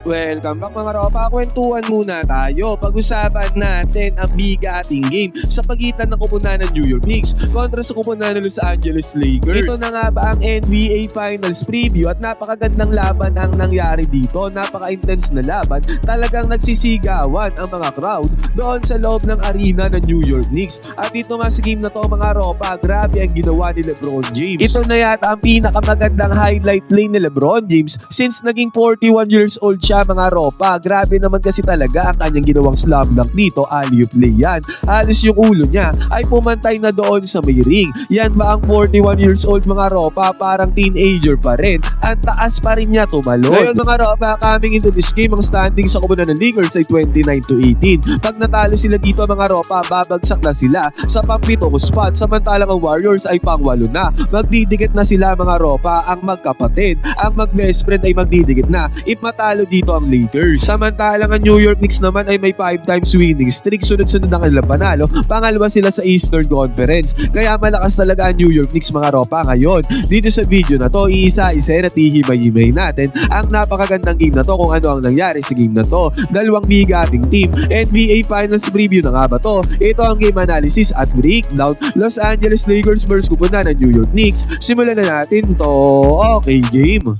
Welcome back mga ropa, kwentuhan muna tayo. Pag-usapan natin ang bigating game sa pagitan ng kupunan ng New York Knicks kontra sa kupunan ng Los Angeles Lakers. Ito na nga ba ang NBA Finals preview at napakagandang laban ang nangyari dito. Napaka-intense na laban. Talagang nagsisigawan ang mga crowd doon sa loob ng arena ng New York Knicks. At dito nga sa game na to mga ropa, grabe ang ginawa ni LeBron James. Ito na yata ang pinakamagandang highlight play ni LeBron James since naging 41 years old siya mga ropa. Grabe naman kasi talaga ang kanyang ginawang slam dunk dito, alley-oop play yan. Halos yung ulo niya ay pumantay na doon sa may ring. Yan ba ang 41 years old mga ropa? Parang teenager pa rin. Ang taas pa rin niya tumalon. Ngayon mga ropa, coming into this game, ang standing sa kupunan ng Lakers ay 29-18. Pag natalo sila dito mga ropa, babagsak na sila sa pang-pitong spot. Samantalang ang Warriors ay pang-walo na. Magdidikit na sila mga ropa, ang magkapatid. Ang mag-best friend ay magdidikit na if matalo dito ang Lakers. Samantalang ang New York Knicks naman ay may 5 times winning streak. Sunod-sunod ang kanilang panalo. Pangalawa sila sa Eastern Conference. Kaya malakas talaga ang New York Knicks mga ropa ngayon. Dito sa video na to, iisa-isa at ihimay-himay natin ang napakagandang game na to kung ano ang nangyari sa game na to. Dalawang bigating team. NBA Finals preview na nga ba to? Ito ang game analysis at breakdown. Los Angeles Lakers versus kupunan ng New York Knicks. Simulan na natin to. Okay, game.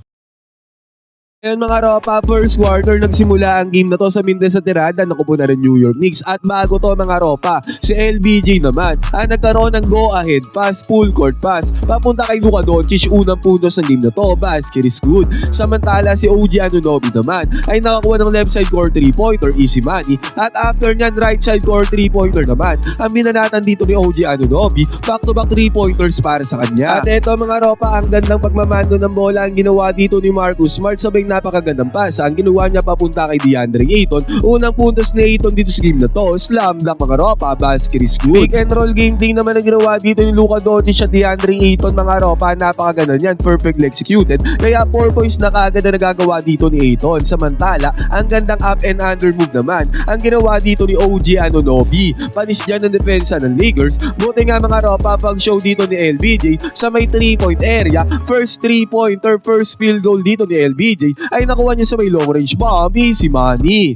Ngayon mga ropa, first quarter nagsimula ang game na to sa mindes sa tirada ng kupunan ng New York Knicks. At bago to mga ropa, si LBJ naman ang nagkaroon ng go-ahead pass, full court pass papunta kay Luka Doncic. Unang puntos ng game na to, basket is good. Samantala si OG Anunoby naman ay nakakuha ng left side court 3-pointer, easy money. At after nyan, right side court 3-pointer naman ang binanatan dito ni OG Anunoby. Back-to-back 3-pointers para sa kanya. At eto mga ropa, ang gandang pagmamando ng bola ang ginawa dito ni Marcus Smart. Sabay napakagandang pass ang ginawa niya papunta kay DeAndre Ayton. Unang puntos ni Ayton dito sa game na to, slam dunk mga ropa, basket is good. Pick and roll game din naman ang ginawa dito ni Luka Doncic at DeAndre Ayton mga ropa, napakaganda niyan, perfectly executed. Kaya 4 points na kaagad na nagagawa dito ni Ayton. Samantala, ang gandang up and under move naman ang ginawa dito ni OG Anunoby. Panis dyan ng depensa ng Lakers. Buti nga mga ropa, pag show dito ni LBJ sa may 3-point area, first 3-pointer, first field goal dito ni LBJ ay nakuha niya sa may long range bomb, easy money.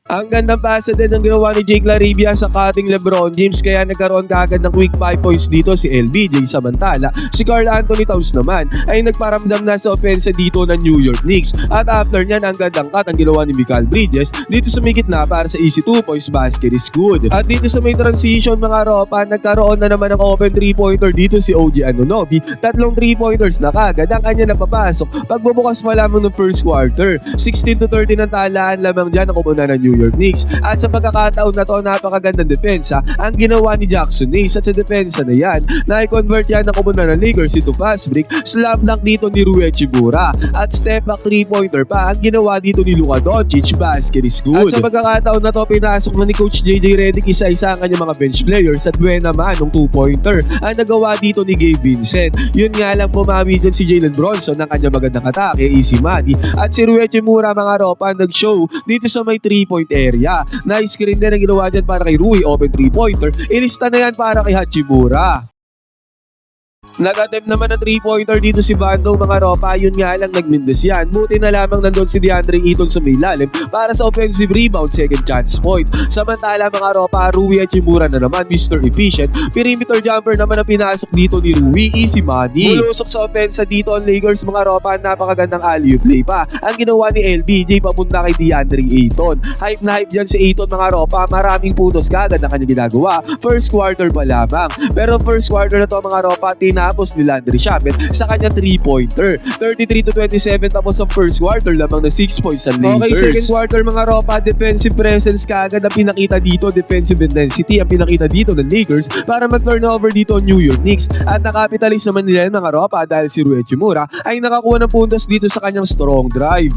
Ang gandang pasa din ang ginawa ni Jake LaRavia sa cutting LeBron James, kaya nagkaroon kaagad ng quick 5 points dito si LBJ. Samantala, si Karl Anthony Towns naman ay nagparamdam na sa offense dito ng New York Knicks. At after nyan, ang gandang cut ang ginawa ni Mikal Bridges dito sa may gitna para sa easy 2 points, basket is good. At dito sa may transition mga ropa, nagkaroon na naman ng open 3-pointer dito si OG Anunoby. Tatlong 3-pointers na kagad ang kanya napapasok pagbubukas pa lamang ng first quarter. 16-13 ang talaan lamang dyan ang kupunan ng New York Knicks. At sa pagkakataon na to, napakagandang depensa ang ginawa ni Jackson Hayes. At sa depensa na yan, na-convert yan ng kupunan ng Lakers into fast break. Slam dunk dito ni Rui Hachimura. At step back 3-pointer pa ang ginawa dito ni Luka Doncic, basket is good. At sa pagkakataon na to, pinasok na ni Coach JJ Redick isa-isa ang kanyang mga bench players at buwan naman ng 2-pointer ang nagawa dito ni Gabe Vincent. Yun nga lang, pumawi dyan si Jalen Bronson ng kanyang magandang atake, easy money. At si Rui Hachimura mga ropa nag-show dito sa may 3-point area. Nice screen din ang ginawa dyan para kay Rui, open 3-pointer. Ilista na yan para kay Hachimura. Nag-attempt naman ng 3-pointer dito si Vando mga ropa, yun nga lang nagmindes yan. Buti na lamang nandun si DeAndre Ayton sa may lalim para sa offensive rebound, second chance point. Samantala mga ropa, Rui Hachimura na naman, Mr. Efficient. Perimeter jumper naman ang pinasok dito ni Rui, easy money. Mulusok sa offensa dito ang Lakers mga ropa, napakagandang alley-oop play pa ang ginawa ni LBJ papunta kay DeAndre Ayton. Hype na hype dyan si Ayton mga ropa, maraming putos kagad na kanya ginagawa. First quarter pa lamang. Pero first quarter na to mga ropa, tapos ni Landry Shamet sa kanyang 3-pointer. 33-27 tapos ang first quarter lamang na 6 points ang Lakers. Okay, second quarter mga ropa, defensive presence kaagad ang pinakita dito, defensive intensity ang pinakita dito ng Lakers para mag-turnover dito ang New York Knicks. At nakapitalize naman nila mga ropa dahil si Rui Hachimura ay nakakuha ng puntos dito sa kanyang strong drive.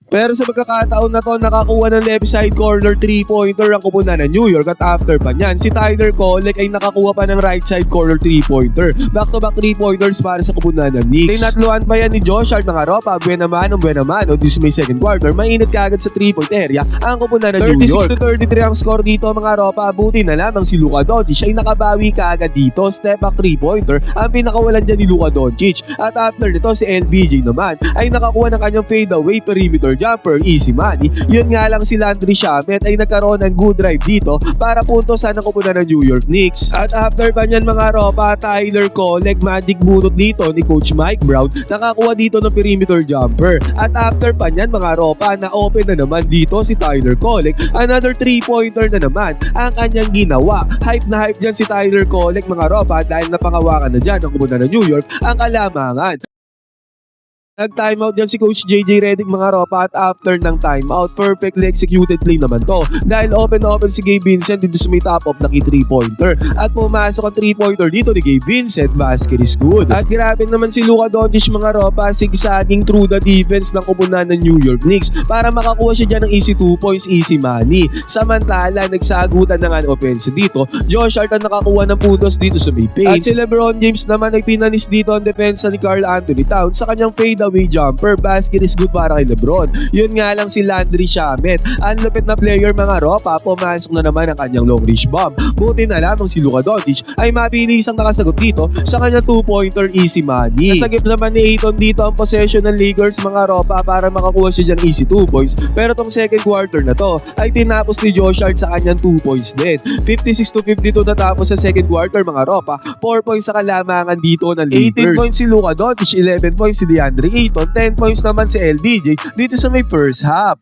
Pero sa pagkakataon na to, nakakuha ng left side corner 3-pointer ang kupunan ng New York at after pa niyan, si Tyler Kolek ay nakakuha pa ng right side corner 3-pointer. Back-to-back 3-pointers para sa kupunan ng Knicks. Tinatluan pa yan ni Josh Hart mga ropa, buena mano, this may second quarter, mainit kaagad sa 3-point area ang kupunan ng New York. 36-33 ang score dito mga ropa, buti na lamang si Luka Doncic ay nakabawi kaagad dito, step back 3-pointer ang pinakawalan dyan ni Luka Doncic. At after nito si LBJ naman ay nakakuha ng kanyang fadeaway perimeter jumper, easy money. Yun nga lang si Landry Shamet ay nagkaroon ng good drive dito para puntosan ang kupunan ng New York Knicks. At after pa niyan mga ropa, Tyler Kolek magic bunot dito ni Coach Mike Brown, nakakuha dito ng perimeter jumper. At after pa niyan mga ropa, na open na naman dito si Tyler Kolek, another 3-pointer na naman ang kanyang ginawa. Hype na hype dyan si Tyler Kolek mga ropa dahil napangawakan na dyan ang kupunan ng New York ang kalamangan. Nag-timeout dyan si Coach JJ Redick mga ropa at after ng timeout, perfectly executed play naman to. Dahil open si Gabe Vincent dito sa may top of na 3-pointer. At pumasok ang 3-pointer dito ni Gabe Vincent, basket is good. At grabe naman si Luka Doncic mga ropa, zigzagging through the defense ng kupunan ng New York Knicks para makakuha siya dyan ng easy 2 points, easy money. Samantala, nagsagutan na nga ng offense dito. Josh Hart ang nakakuha ng puntos dito sa may paint. At si LeBron James naman ay pinanis dito ang depensa ni Karl Anthony Towns sa kanyang fadeaway jumper, basket is good para kay LeBron. Yun nga lang si Landry Shamet, ang lupit na player mga ropa, pumasok na naman ang kanyang long range bomb. Buti na lamang si Luka Doncic ay mabilis ang nakasagot dito sa kanyang 2-pointer, easy money. Nasagip naman ni Ayton dito ang possession ng Lakers mga ropa para makakuha siya dyan easy 2 points. Pero tong second quarter na to ay tinapos ni Josh Hart sa kanyang 2 points din. 56-52 natapos sa second quarter mga ropa, 4 points sa kalamangan dito ng Lakers. 18 points si Luka Doncic, 11 points si DeAndre Ayton, 10 points naman si LBJ dito sa may first half.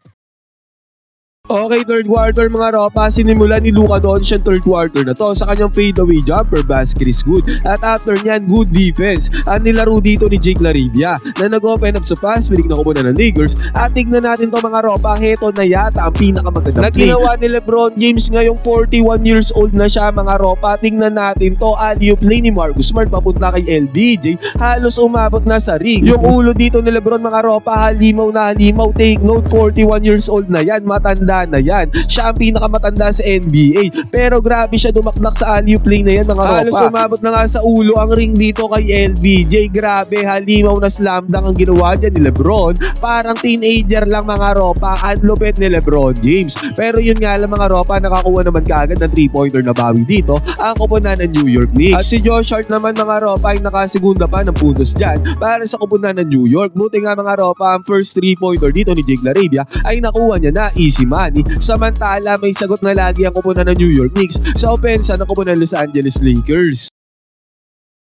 Okay, third quarter mga ropa, sinimula ni Luka Doncic ang third quarter na to sa kanyang fadeaway jumper, basket is good. At after nyan, good defense ang nilaro dito ni Jake LaRavia na nag-open up sa fast break na kupunan ng Lakers. At tignan natin to mga ropa, heto na yata ang pinakamagandang play na ginawa ni LeBron James ngayong 41 years old na siya mga ropa. Tignan natin to, alley-oop play ni Marcus Smart papunta kay LBJ, halos umabot na sa ring. Yung ulo dito ni LeBron mga ropa, halimaw na halimaw. Take note, 41 years old na yan, matanda na yan. Siya ang pinakamatanda sa NBA. Pero grabe siya dumakdak sa alley-oop play na yan mga ropa. Halos umabot na nga sa ulo ang ring dito kay LBJ. Grabe, halimaw na slam dunk ang ginawa dyan ni LeBron. Parang teenager lang mga ropa. Ang lupit ni LeBron James. Pero yun nga lang mga ropa, nakakuha naman kaagad ng 3-pointer na bawi dito ang kupunan ng New York Knicks. At si Josh Hart naman mga ropa ay nakasegunda pa ng puntos dyan para sa kupunan ng New York. Buti nga mga ropa, ang first 3-pointer dito ni Jake LaRavia ay nakuha niya na, easy money. Samantala, may sagot na lagi ang kupunan ng New York Knicks sa opensa ng kupunan ng Los Angeles Lakers.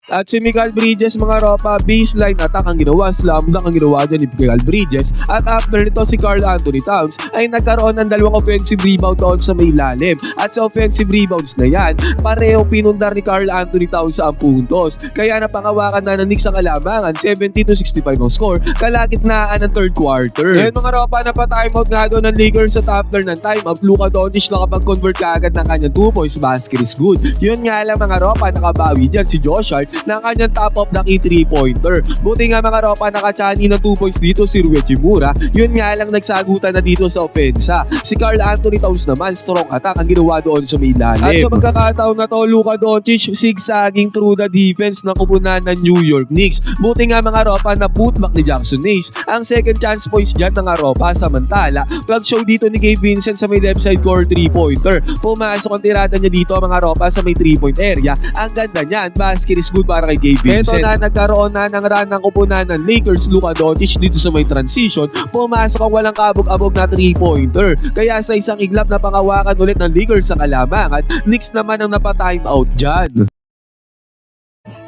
At si Mikal Bridges mga ropa, baseline attack ang ginawa, slam dunk ang ginawa dyan ni Mikal Bridges. At after nito si Karl Anthony Towns ay nagkaroon ng dalawang offensive rebound doon sa may lalim. At sa offensive rebounds na yan, pareho pinundar ni Karl Anthony Towns sa puntos. Kaya napangawakan na ng Knicks ang kalamangan, 70-65 ang score, kalagitnaan ng third quarter. Ngayon mga ropa, napatimeout nga doon ng Lakers at after ng timeout, Luka Doncic nakapag-convert kaagad ng kanyang 2 points, basket is good. Yun nga lang mga ropa, nakabawi dyan si Josh Hart ng kanyang top of the key 3-pointer. Buti nga mga ropa, nakachani ng 2 points dito si Rui Hachimura. Yun nga lang nagsagutan na dito sa opensa. Si Karl Anthony Towns naman, strong attack ang ginawa doon sa may lalim. At sa pagkakataon na to, Luka Doncic zigzagging through the defense ng kupunan ng New York Knicks. Buti nga mga ropa, na putback ni Jackson Hayes ang second chance points dyan mga ropa. Samantala, plug show dito ni Gabe Vincent sa may left side core 3-pointer. Pumasok ang tirada niya dito mga ropa sa may 3-point area. Ang ganda niyan, basket is good para kay Gabe Vincent. Ito na, nagkaroon na ng run ng kupunan ng Lakers, Luka Doncic dito sa may transition. Pumasok ang walang kabog-abog na 3-pointer. Kaya sa isang iglap na pangawakan ulit ng Lakers sa kalamangan, Knicks naman ang napatimeout dyan.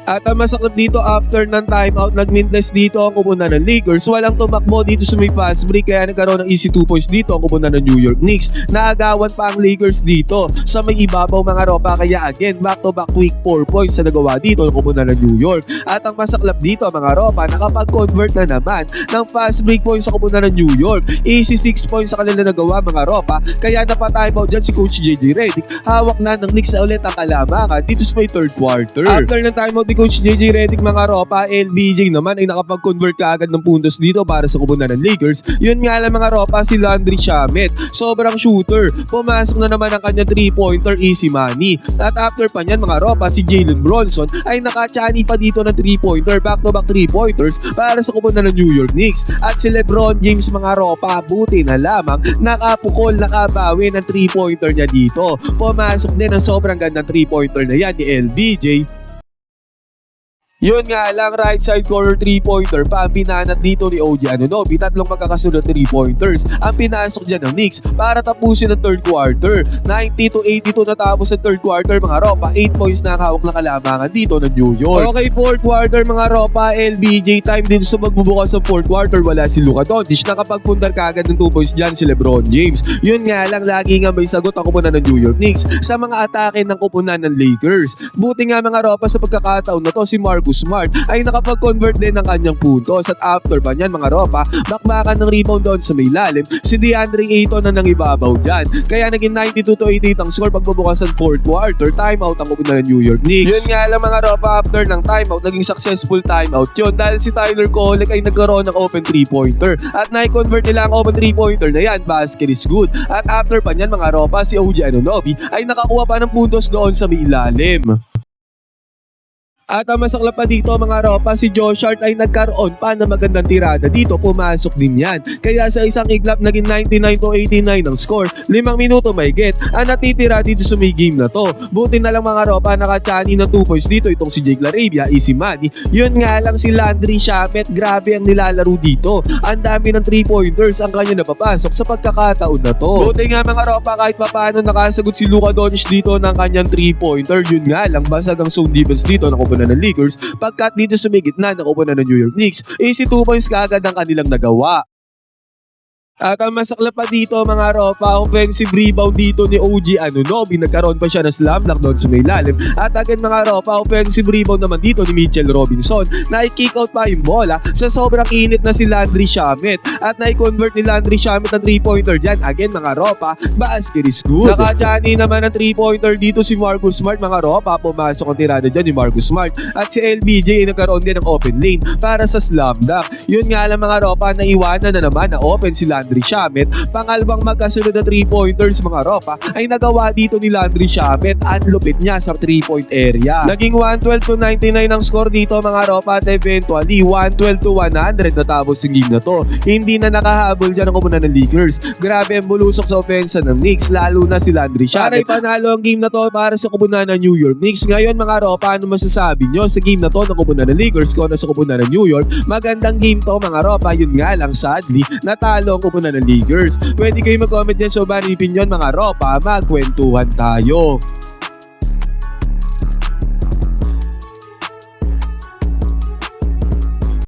At ang masakit dito, after ng timeout, nag-mintless dito ang kupunan ng Lakers. Walang tumakbo dito sa may fast break, kaya nagkaroon ng easy 2 points dito ang kupunan ng New York Knicks. Naagawan pa ang Lakers dito sa may ibabaw mga ropa, kaya again, back-to-back quick 4 points na nagawa dito ang kupunan ng New York. At ang masaklap dito mga ropa, nakapag-convert na naman ng fast break points sa kupunan ng New York. Easy 6 points sa kanila nagawa mga ropa, kaya napatimeout dyan si Coach JJ Redick. Hawak na ng Knicks ulit ang kalamangan dito sa may third quarter. After ng timeout ni Coach JJ Redick mga ropa, LBJ naman ay nakapag-convert kaagad ng puntos dito para sa kupunan ng Lakers. Yun nga lang mga ropa, si Landry Shamet, sobrang shooter. Pumasok na naman ang kanya 3-pointer, easy money. At after pa niyan mga ropa, si Jalen Bronson ay nakachani pa dito ng 3-pointer, back-to-back 3-pointers para sa kupunan ng New York Knicks. At si LeBron James mga ropa, buti na lamang nakapukol, nakabawi ng 3-pointer niya dito. Pumasok din ang sobrang gandang 3-pointer na yan ni LBJ. Yun nga lang, right side corner 3-pointer pa ang pinanat dito ni OG Anunoby. Tatlong magkakasunod 3-pointers ang pinasok dyan ng Knicks para tapusin ang third quarter. 90-82 natapos ang third quarter mga ropa. 8 points na hawak na kalamangan dito ng New York. Okay, fourth quarter mga ropa, LBJ time din sa magbubukas ng fourth quarter. Wala si Luka Doncic, nakapagpundar kagad ng 2 points dyan si LeBron James. Yun nga lang, lagi nga may sagot ang kupunan ng New York Knicks sa mga atake ng kupunan ng Lakers. Buti nga mga ropa, sa pagkakataon na to si Marcus Smart ay nakapag-convert din ng kanyang puntos. At after pa niyan mga ropa, bakbakan ng rebound doon sa may lalim si DeAndre Ayton na nangibabaw dyan. Kaya naging 92-88 ang score pagbubukas ng fourth quarter. Timeout ang kupunan ng New York Knicks. Yun nga lang mga ropa, after ng timeout, naging successful timeout yun dahil si Tyler Kolek ay nagkaroon ng open 3-pointer. At na-convert nila ang open 3-pointer na yan, basket is good. At after pa niyan mga ropa, si OG Anunoby ay nakakuha pa ng puntos doon sa may ilalim. At ang masaklap pa dito mga ropa, si Josh Hart ay nagkaroon pa ng magandang tirada dito, pumasok din yan. Kaya sa isang iglap naging 99-89 ang score, 5 minuto may get ang natitira dito sa may game na to. Buti na lang mga ropa, nakachani ng 2 points dito itong si Jake LaRavia, easy money. Yun nga lang si Landry Shamet, grabe ang nilalaro dito. Ang dami ng 3-pointers ang kanya napapasok sa pagkakataon na to. Buti nga mga ropa, kahit papaano nakasagot si Luka Doncic dito ng kanyang 3-pointer. Yun nga lang, basag ang zone defense dito ng ng Lakers pagkat dito sa may gitna ng kupunan ng New York Knicks, easy 2 points kaagad ang kanilang nagawa. At ang masaklap pa dito mga ropa, offensive rebound dito ni OG Anunoby. Nagkaroon pa siya ng slam dunk doon sa may lalim. At again mga ropa, offensive rebound naman dito ni Mitchell Robinson na i-kick out pa yung bola sa sobrang init na si Landry Shamet. At na-convert ni Landry Shamet ang 3-pointer dyan. Again mga ropa, basket is good. Nakachani naman ang 3-pointer dito si Marcus Smart mga ropa. Pumasok ang tirada dyan ni Marcus Smart. At si LBJ ay nagkaroon din ng open lane para sa slam dunk. Yun nga lang mga ropa, naiwanan na naman na open si Landry Shamet. Pangalawang magkasunod na 3-pointers mga ropa ay nagawa dito ni Landry Shamet. Ang lupit niya sa 3-point area. Naging 112-99 ang score dito mga ropa at eventually 112-100 natapos yung game na to. Hindi na nakahabol dyan ang kupunan ng Lakers. Grabe ang bulusok sa opensa ng Knicks, lalo na si Landry Shamet. Para panalo ang game na to para sa kupunan ng New York Knicks. Ngayon mga ropa, ano masasabi nyo sa game na to ng kupunan ng Lakers kung sa kupunan ng New York? Magandang game to mga ropa, yun nga lang sadly natalo ang kupunan ng Lakers. Pwede kayo mag-comment dyan sa bang opinion mga ropa, magkwentuhan tayo.